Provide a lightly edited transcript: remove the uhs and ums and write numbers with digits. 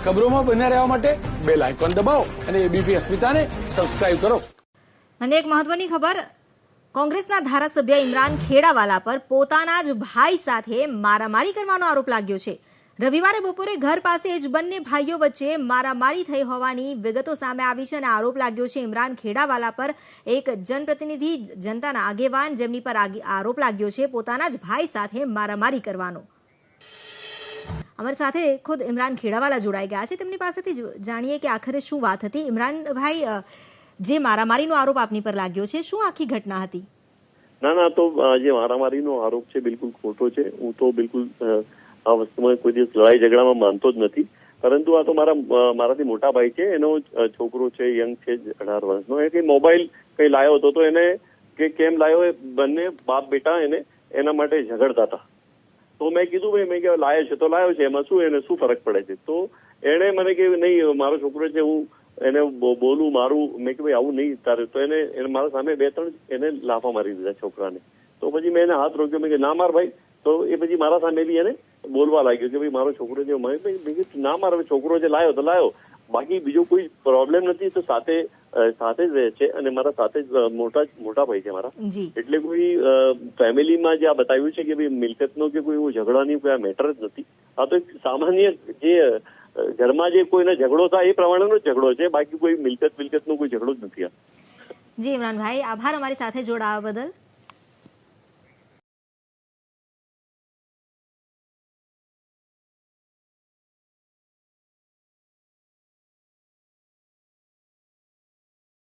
ખબરોમાં બન્યા રહેવા માટે બેલ આઇકોન દબાવો અને એબીપી અસ્મિતાને સબસ્ક્રાઇબ કરો. અને એક મહત્વની ખબર, કોંગ્રેસના ધારાસભ્ય ઇમરાન ખેડાવાલા પર પોતાના જ ભાઈ સાથે મારામારી કરવાનો આરોપ લાગ્યો છે. રવિવારે બપોરે ઘર પાસે જ બંને ભાઈઓ વચ્ચે મારામારી થઈ હોવાની વિગતો સામે આવી છે અને આરોપ લાગ્યો છે ઇમરાન ખેડાવાલા પર. એક જનપ્રતિનિધિ, જનતાના આગેવાન, જેમની પર આરોપ લાગ્યો છે પોતાના જ ભાઈ સાથે મારામારી કરવાનો. અમારી સાથે ખુદ ઇમરાન ખેડાવાલા જોડાઈ ગયા છે. તેમની પાસેથી જાણીએ કે આખરે શું વાત હતી. ઇમરાનભાઈ, જે મારામારીનો આરોપ આપની પર લાગ્યો છે, શું આખી ઘટના હતી? ના, તો જે મારામારીનો આરોપ છે બિલકુલ ખોટો છે. હું તો બિલકુલ આ વસ્તુમાં કોઈ દિવસ લડાઈ ઝઘડામાં માનતો જ નથી. પરંતુ આ તો મારાથી મોટા ભાઈ છે, એનો છોકરો છે, યંગ છે, 18 વર્ષનો. એ કઈ મોબાઈલ કઈ લાવ્યો હતો તો એને કે કેમ લાવ્યો, એ બંને બાપ બેટા એના માટે ઝઘડતા હતા. તો મેં કીધું ભાઈ, મેં કે લાવ્યો છે તો લાવ્યો છે, એમાં શું, એને શું ફરક પડે છે? તો એણે મને કે નહીં, મારો છોકરો છે, હું એને બોલું મારું. મેં કે ભાઈ આવું નહીં તારે. તો એને મારા સામે 2-3 એને લાફા મારી દીધા છોકરાને. તો પછી મેં એને હાથ રોક્યો, મેં કે ના માર ભાઈ. તો એ પછી મારા સામે બી એને બોલવા લાગ્યો કે ભાઈ મારો છોકરો છે. મેં ના મારો છોકરો છે, લાવ્યો તો લાવ્યો, બાકી બીજો કોઈ પ્રોબ્લેમ નથી. તો સાથે જ રહે છે અને મારા સાથે જ મોટા ભાઈ છે મારા. એટલે કોઈ ફેમિલીમાં જે આ બતાવ્યું છે કે ભાઈ મિલકતનો કે કોઈ ઝઘડાની કોઈ આ મેટર જ નથી. આ તો એક સામાન્ય જે ઘરમાં જે કોઈને ઝઘડો થાય એ પ્રમાણેનો ઝઘડો છે, બાકી કોઈ મિલકતનો કોઈ ઝઘડો જ નથી. જી ઇમરાનભાઈ, આભાર અમારી સાથે જોડાવા બદલ.